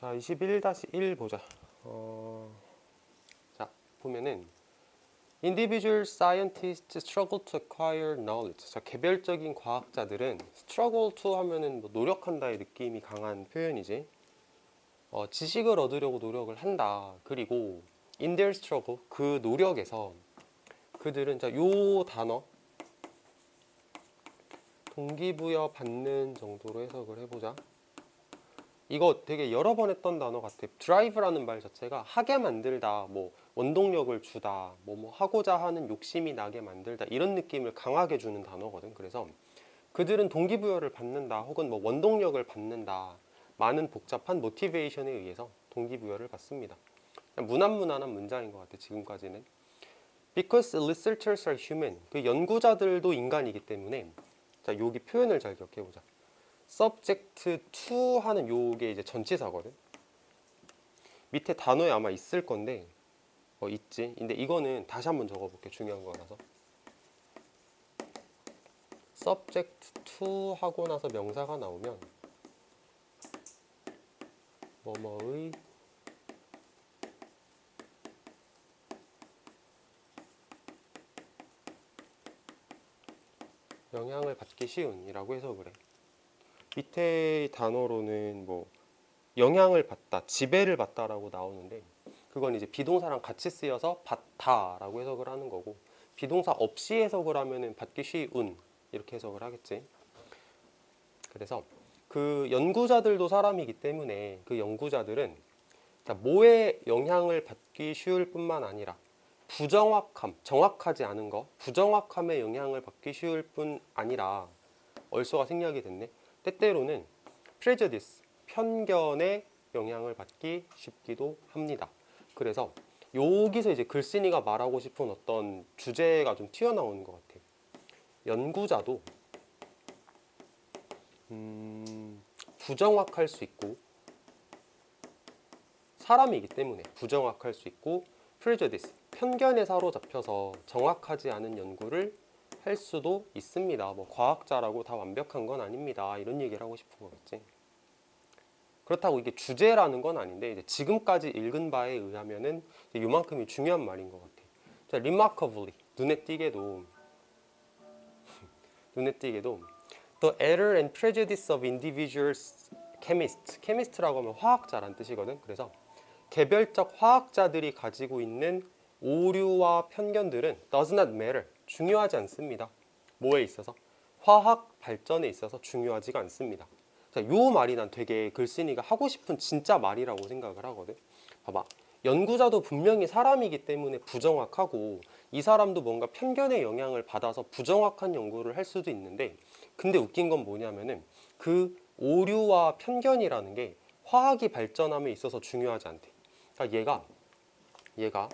자, 21-1 보자. 자, 보면은 Individual scientists struggle to acquire knowledge. 자, 개별적인 과학자들은 struggle to 하면은 뭐 노력한다의 느낌이 강한 표현이지. 지식을 얻으려고 노력을 한다. 그리고 in their struggle, 그 노력에서 그들은, 자, 요 단어 동기부여 받는 정도로 해석을 해보자. 이거 되게 여러 번 했던 단어 같아. drive라는 말 자체가 하게 만들다, 뭐 원동력을 주다, 뭐 하고자 하는 욕심이 나게 만들다, 이런 느낌을 강하게 주는 단어거든. 그래서 그들은 동기부여를 받는다, 혹은 뭐 원동력을 받는다, 많은 복잡한 모티베이션에 의해서 동기부여를 받습니다. 무난무난한 문장인 것 같아, 지금까지는. Because researchers are human. 그 연구자들도 인간이기 때문에, 자, 여기 표현을 잘 기억해보자. subject to 하는 요게 이제 전치사거든. 밑에 단어에 아마 있을 건데, 있지. 근데 이거는 다시 한번 적어볼게. 중요한 거라서. subject to 하고 나서 명사가 나오면 뭐뭐의 영향을 받기 쉬운 이라고 해석을 해. 밑에 단어로는 뭐 영향을 받다, 지배를 받다라고 나오는데, 그건 이제 비동사랑 같이 쓰여서 받다라고 해석을 하는 거고, 비동사 없이 해석을 하면은 받기 쉬운 이렇게 해석을 하겠지. 그래서 그 연구자들도 사람이기 때문에 그 연구자들은, 자, 뭐에 영향을 받기 쉬울 뿐만 아니라 부정확함, 정확하지 않은 거, 부정확함에 영향을 받기 쉬울 뿐 아니라, 얼쏘가 생략이 됐네. 때때로는 prejudice, 편견에 영향을 받기 쉽기도 합니다. 그래서 여기서 이제 글쓴이가 말하고 싶은 어떤 주제가 좀 튀어나오는 것 같아요. 연구자도 부정확할 수 있고, 사람이기 때문에 부정확할 수 있고, prejudice, 편견에 사로잡혀서 정확하지 않은 연구를 할 수도 있습니다. 뭐 과학자라고 다 완벽한 건 아닙니다. 이런 얘기를 하고 싶은 거겠지. 그렇다고 이게 주제라는 건 아닌데, 이제 지금까지 읽은 바에 의하면은 이만큼이 중요한 말인 것 같아. 자, remarkably, 눈에 띄게도 the error and prejudice of individuals chemists, chemist라고 하면 화학자란 뜻이거든. 그래서 개별적 화학자들이 가지고 있는 오류와 편견들은 does not matter, 중요하지 않습니다. 뭐에 있어서? 화학 발전에 있어서 중요하지가 않습니다. 자, 요 말이 난 되게 글쓴이가 하고 싶은 진짜 말이라고 생각을 하거든. 봐봐. 연구자도 분명히 사람이기 때문에 부정확하고, 이 사람도 뭔가 편견의 영향을 받아서 부정확한 연구를 할 수도 있는데, 근데 웃긴 건 뭐냐면은 그 오류와 편견이라는 게 화학이 발전함에 있어서 중요하지 않대. 그러니까 얘가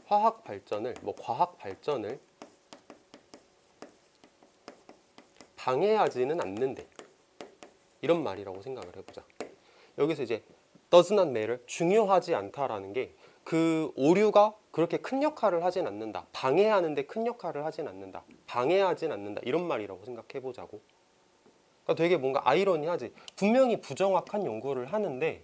화학 발전을, 뭐 과학 발전을 방해하지는 않는데, 이런 말이라고 생각을 해보자. 여기서 이제 does not matter, 중요하지 않다라는 게 그 오류가 그렇게 큰 역할을 하진 않는다, 방해하는데 큰 역할을 하진 않는다, 방해하진 않는다, 이런 말이라고 생각해 보자고. 그러니까 되게 뭔가 아이러니하지. 분명히 부정확한 연구를 하는데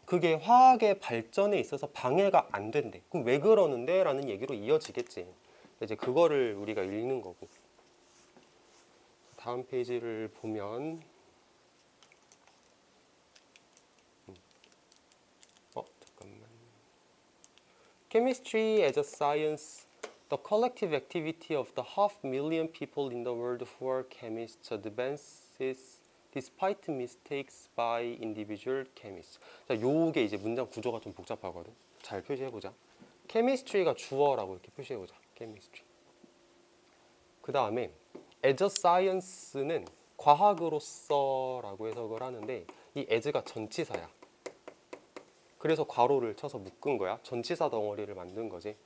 그게 화학의 발전에 있어서 방해가 안 된대. 그럼 왜 그러는데? 라는 얘기로 이어지겠지. 이제 그거를 우리가 읽는 거고. 다음 페이지를 보면, 잠깐만. Chemistry as a science, the collective activity of the 500,000 people in the world who are chemists advances despite mistakes by individual chemists. 자, 요게 이제 문장 구조가 좀 복잡하거든. 잘 표시해보자. chemistry가 주어라고 이렇게 표시해보자. chemistry. 그 다음에 as a science는 과학으로서라고 해석을 하는데, 이 as가 전치사야. 그래서 괄호를 쳐서 묶은 거야. 전치사 덩어리를 만든 거지.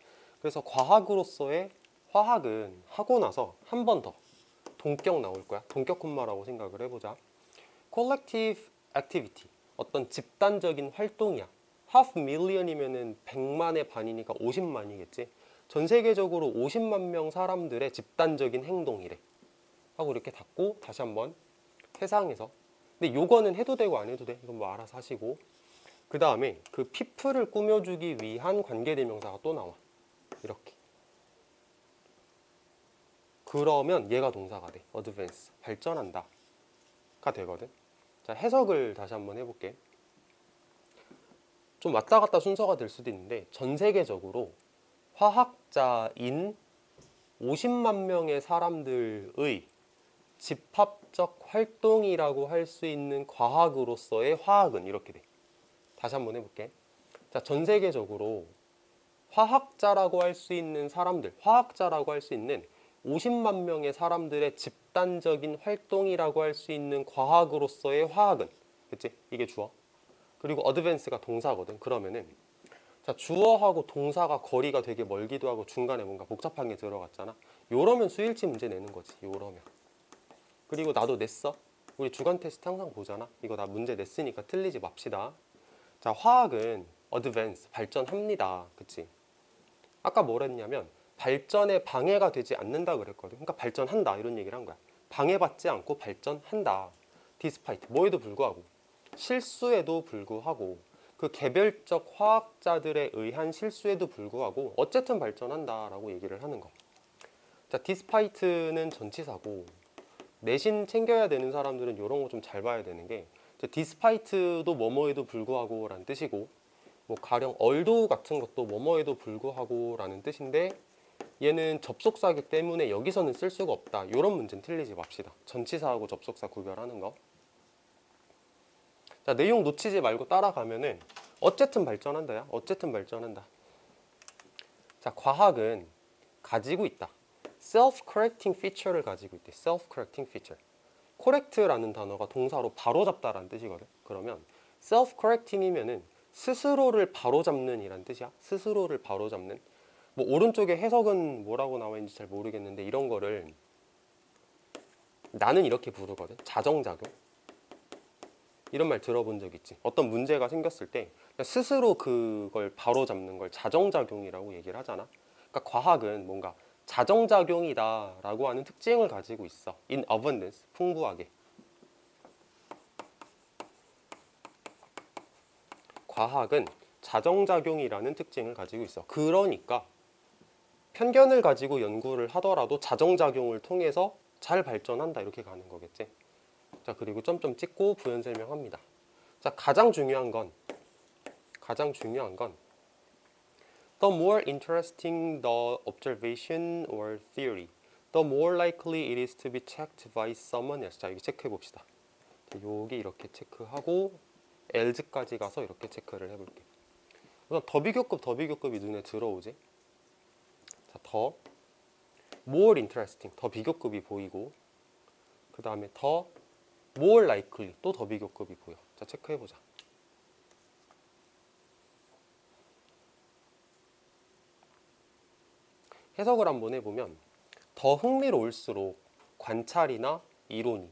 그래서 과학으로서의 화학은 하고 나서 한 번 더 동격 나올 거야. 동격 콤마라고 생각을 해보자. collective activity, 어떤 집단적인 활동이야. half million이면은 100만의 반이니까 50만이겠지. 전 세계적으로 50만 명 사람들의 집단적인 행동이래. 하고 이렇게 닫고 다시 한번 세상에서 근데 요거는 해도 되고 안 해도 돼. 이건 뭐 알아서 하시고. 그 다음에 그 people을 꾸며주기 위한 관계대명사가 또 나와. 이렇게. 그러면 얘가 동사가 돼. advance. 발전한다. 가 되거든. 자, 해석을 다시 한번 해볼게. 좀 왔다 갔다 순서가 될 수도 있는데 전 세계적으로 화학자인 50만 명의 사람들의 집합적 활동이라고 할 수 있는 과학으로서의 화학은 이렇게 돼. 다시 한번 해볼게. 자, 전 세계적으로 화학자라고 할 수 있는 사람들, 화학자라고 할 수 있는 50만 명의 사람들의 집단적인 활동이라고 할 수 있는 과학으로서의 화학은, 그치? 이게 주어. 그리고 advance가 동사거든. 그러면은 자, 주어하고 동사가 거리가 되게 멀기도 하고 중간에 뭔가 복잡한 게 들어갔잖아. 요러면 수일치 문제 내는 거지. 요러면. 그리고 나도 냈어. 우리 주간 테스트 항상 보잖아. 이거 나 문제 냈으니까 틀리지 맙시다. 자, 화학은 advance, 발전합니다. 그치? 아까 뭘 했냐면 발전에 방해가 되지 않는다 그랬거든. 그러니까 발전한다 이런 얘기를 한 거야. 방해받지 않고 발전한다. despite, 뭐에도 불구하고, 실수에도 불구하고, 그 개별적 화학자들에 의한 실수에도 불구하고 어쨌든 발전한다라고 얘기를 하는 거. 자, despite는 전치사고 내신 챙겨야 되는 사람들은 이런 거 좀 잘 봐야 되는 게 despite도 뭐뭐에도 불구하고 라는 뜻이고 뭐 가령 although 같은 것도 뭐뭐에도 불구하고 라는 뜻인데 얘는 접속사이기 때문에 여기서는 쓸 수가 없다. 이런 문제는 틀리지 맙시다. 전치사하고 접속사 구별하는 거. 자, 내용 놓치지 말고 따라가면은 어쨌든 발전한다야. 어쨌든 발전한다. 자, 과학은 가지고 있다. self-correcting feature를 가지고 있대. self-correcting feature. correct라는 단어가 동사로 바로잡다라는 뜻이거든. 그러면 self-correcting이면은 스스로를 바로잡는 이란 뜻이야. 스스로를 바로잡는. 뭐 오른쪽에 해석은 뭐라고 나와 있는지 잘 모르겠는데 이런 거를 나는 이렇게 부르거든. 자정작용. 이런 말 들어본 적 있지. 어떤 문제가 생겼을 때 스스로 그걸 바로잡는 걸 자정작용이라고 얘기를 하잖아. 그러니까 과학은 뭔가 자정작용이다 라고 하는 특징을 가지고 있어. in abundance, 풍부하게. 과학은 자정작용이라는 특징을 가지고 있어. 그러니까 편견을 가지고 연구를 하더라도 자정작용을 통해서 잘 발전한다 이렇게 가는 거겠지. 자, 그리고 점점 찍고 부연 설명합니다. 자, 가장 중요한 건 the more interesting the observation or theory, the more likely it is to be checked by someone else. 자, 여기 체크해 봅시다. 자, 여기 이렇게 체크하고 else까지 가서 이렇게 체크를 해볼게. 우선 더비교급이 눈에 들어오지. 자, 더 more interesting, 더 비교급이 보이고 그 다음에 더 more likely, 또 더 비교급이 보여. 자, 체크해보자. 해석을 한번 해보면 더 흥미로울수록 관찰이나 이론이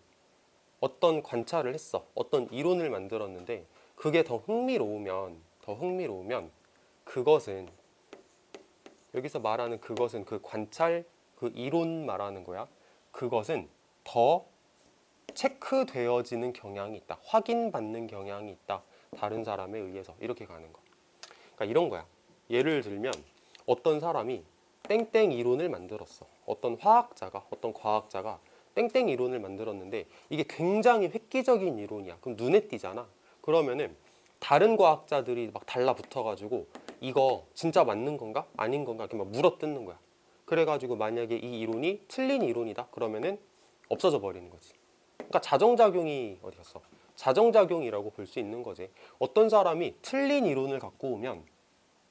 어떤 관찰을 했어. 어떤 이론을 만들었는데 그게 더 흥미로우면 그것은 여기서 말하는 그것은 그 관찰, 그 이론 말하는 거야. 그것은 더 체크되어지는 경향이 있다. 확인받는 경향이 있다. 다른 사람에 의해서 이렇게 가는 거. 그러니까 이런 거야. 예를 들면 어떤 사람이 땡땡 이론을 만들었어. 어떤 화학자가, 어떤 과학자가 땡땡 이론을 만들었는데 이게 굉장히 획기적인 이론이야. 그럼 눈에 띄잖아. 그러면은 다른 과학자들이 막 달라붙어가지고 이거 진짜 맞는 건가? 아닌 건가? 이렇게 막 물어뜯는 거야. 그래가지고 만약에 이 이론이 틀린 이론이다. 그러면은 없어져 버리는 거지. 그러니까 자정작용이 어디 갔어? 자정작용이라고 볼 수 있는 거지. 어떤 사람이 틀린 이론을 갖고 오면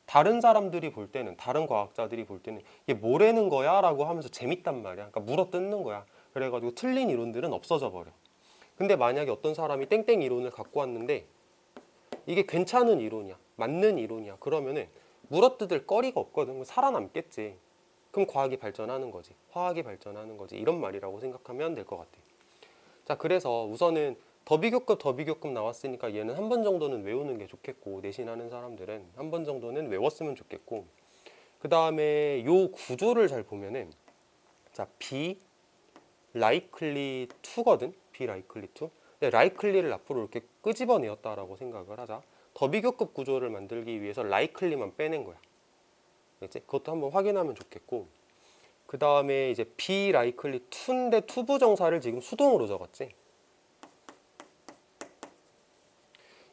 다른 사람들이 볼 때는, 다른 과학자들이 볼 때는 이게 뭐라는 거야? 라고 하면서 재밌단 말이야. 그러니까 물어뜯는 거야. 그래가지고 틀린 이론들은 없어져 버려. 근데 만약에 어떤 사람이 땡땡 이론을 갖고 왔는데 이게 괜찮은 이론이야. 맞는 이론이야. 그러면은 물어뜯을 거리가 없거든. 살아남겠지. 그럼 과학이 발전하는 거지. 화학이 발전하는 거지. 이런 말이라고 생각하면 될 것 같아. 자, 그래서 우선은 더비교급 나왔으니까 얘는 한 번 정도는 외우는 게 좋겠고, 내신하는 사람들은 한 번 정도는 외웠으면 좋겠고, 그 다음에 요 구조를 잘 보면은 자, be likely to거든. be likely to. 근데 라이클리를 앞으로 이렇게 끄집어내었다라고 생각을 하자. 더 비교급 구조를 만들기 위해서 라이클리만 빼낸 거야. 알겠지? 그것도 한번 확인하면 좋겠고, 그 다음에 이제 be likely to인데 to 부정사를 지금 수동으로 적었지.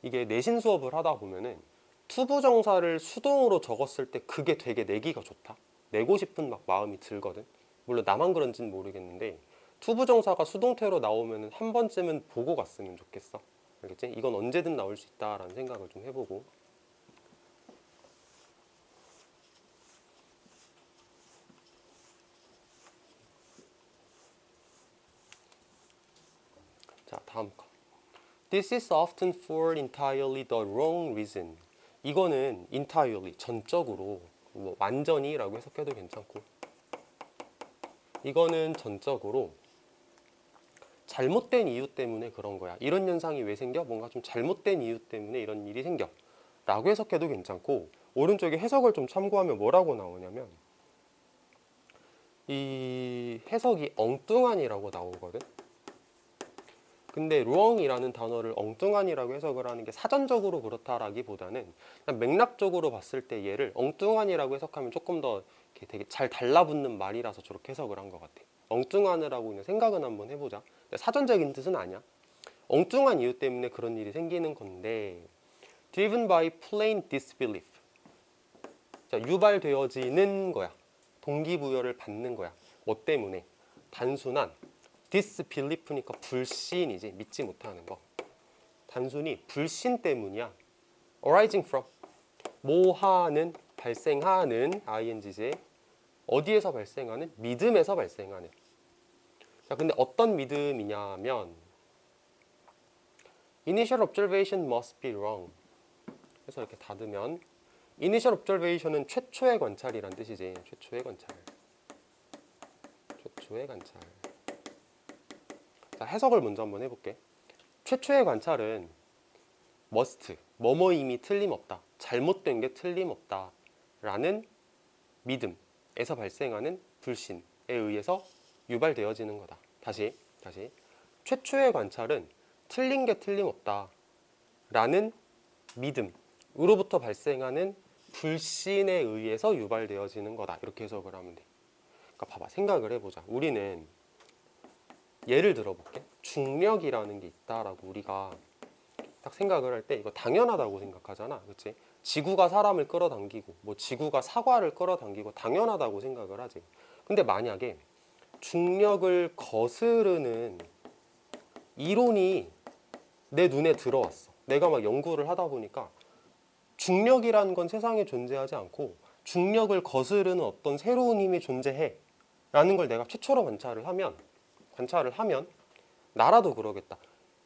이게 내신 수업을 하다 보면은 to 부정사를 수동으로 적었을 때 그게 되게 내기가 좋다. 내고 싶은 막 마음이 들거든. 물론 나만 그런지는 모르겠는데 to 부정사가 수동태로 나오면은 한 번쯤은 보고 갔으면 좋겠어. 알겠지? 이건 언제든 나올 수 있다라는 생각을 좀 해보고. 자, 다음 거. This is often for entirely the wrong reason. 이거는 entirely, 전적으로, 뭐 완전히라고 해석해도 괜찮고, 이거는 전적으로 잘못된 이유 때문에 그런 거야. 이런 현상이 왜 생겨? 뭔가 좀 잘못된 이유 때문에 이런 일이 생겨. 라고 해석해도 괜찮고, 오른쪽에 해석을 좀 참고하면 뭐라고 나오냐면, 이 해석이 엉뚱한이라고 나오거든. 근데 wrong이라는 단어를 엉뚱한이라고 해석을 하는 게 사전적으로 그렇다라기보다는 그냥 맥락적으로 봤을 때 얘를 엉뚱한이라고 해석하면 조금 더 이렇게 되게 잘 달라붙는 말이라서 저렇게 해석을 한 것 같아. 엉뚱한이라고 그냥 생각은 한번 해보자. 근데 사전적인 뜻은 아니야. 엉뚱한 이유 때문에 그런 일이 생기는 건데, driven by plain disbelief. 자, 유발되어지는 거야. 동기부여를 받는 거야. 뭐 때문에? 단순한 disbelief니까 불신이지. 믿지 못하는 거. 단순히 불신 때문이야. arising from. 뭐하는, 발생하는 ing제. 어디에서 발생하는? 믿음에서 발생하는. 자, 근데 어떤 믿음이냐면 initial observation must be wrong. 그래서 이렇게 닫으면 initial observation은 최초의 관찰이란 뜻이지. 최초의 관찰. 최초의 관찰. 자, 해석을 먼저 한번 해볼게. 최초의 관찰은 must, 뭐뭐임이 틀림없다. 잘못된 게 틀림없다. 라는 믿음에서 발생하는 불신에 의해서 유발되어지는 거다. 다시. 최초의 관찰은 틀린 게 틀림없다. 라는 믿음으로부터 발생하는 불신에 의해서 유발되어지는 거다. 이렇게 해석을 하면 돼. 그러니까 봐봐. 생각을 해보자. 우리는 예를 들어볼게. 중력이라는 게 있다라고 우리가 딱 생각을 할 때 이거 당연하다고 생각하잖아. 그치? 지구가 사람을 끌어당기고 뭐 지구가 사과를 끌어당기고 당연하다고 생각을 하지. 근데 만약에 중력을 거스르는 이론이 내 눈에 들어왔어. 내가 막 연구를 하다 보니까 중력이라는 건 세상에 존재하지 않고 중력을 거스르는 어떤 새로운 힘이 존재해 라는 걸 내가 최초로 관찰을 하면 나라도 그러겠다.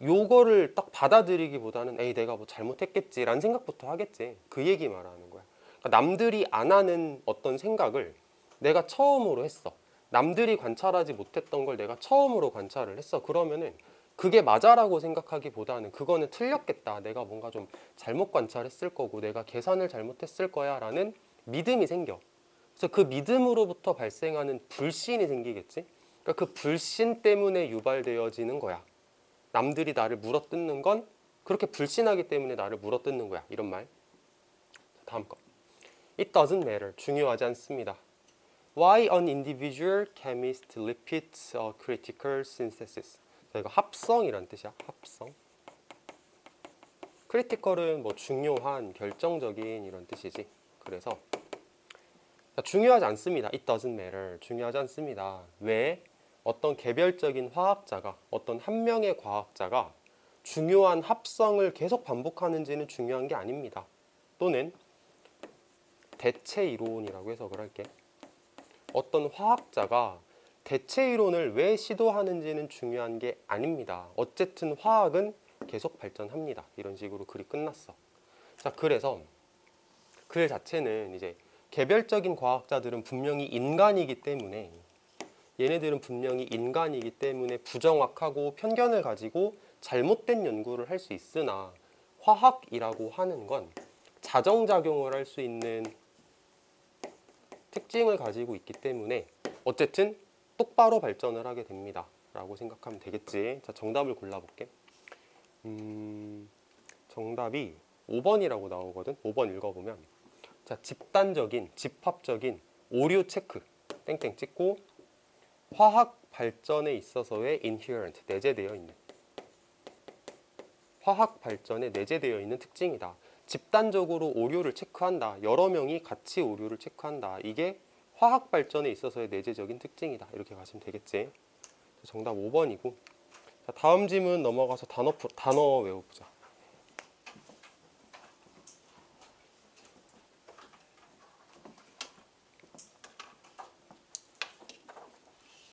요거를 딱 받아들이기보다는 에이 내가 뭐 잘못했겠지라는 생각부터 하겠지. 그 얘기 말하는 거야. 그러니까 남들이 안 하는 어떤 생각을 내가 처음으로 했어. 남들이 관찰하지 못했던 걸 내가 처음으로 관찰을 했어. 그러면은 그게 맞아라고 생각하기보다는 그거는 틀렸겠다. 내가 뭔가 좀 잘못 관찰했을 거고 내가 계산을 잘못했을 거야 라는 믿음이 생겨. 그래서 그 믿음으로부터 발생하는 불신이 생기겠지. 그러니까 그 불신 때문에 유발되어지는 거야. 남들이 나를 물어뜯는 건 그렇게 불신하기 때문에 나를 물어뜯는 거야. 이런 말. 다음 거. It doesn't matter. 중요하지 않습니다. Why an individual chemist repeats a critical synthesis. 자, 이거 합성이란 뜻이야. 합성. critical은 뭐 중요한, 결정적인 이런 뜻이지. 그래서 자, 중요하지 않습니다. It doesn't matter. 중요하지 않습니다. 왜? 어떤 개별적인 화학자가, 어떤 한 명의 과학자가 중요한 합성을 계속 반복하는지는 중요한 게 아닙니다. 또는 대체 이론이라고 해석을 할게. 어떤 화학자가 대체 이론을 왜 시도하는지는 중요한 게 아닙니다. 어쨌든 화학은 계속 발전합니다. 이런 식으로 글이 끝났어. 자, 그래서 글 자체는 이제 개별적인 과학자들은 분명히 인간이기 때문에 얘네들은 분명히 인간이기 때문에 부정확하고 편견을 가지고 잘못된 연구를 할 수 있으나 화학이라고 하는 건 자정작용을 할 수 있는 특징을 가지고 있기 때문에 어쨌든 똑바로 발전을 하게 됩니다. 라고 생각하면 되겠지. 자, 정답을 골라볼게. 정답이 5번이라고 나오거든. 5번 읽어보면 자, 집단적인, 집합적인 오류 체크 땡땡 찍고 화학 발전에 있어서의 inherent 내재되어 있는 화학 발전에 내재되어 있는 특징이다. 집단적으로 오류를 체크한다. 여러 명이 같이 오류를 체크한다. 이게 화학 발전에 있어서의 내재적인 특징이다. 이렇게 가시면 되겠지. 정답 5번이고. 자, 다음 질문 넘어가서 단어 외워보자.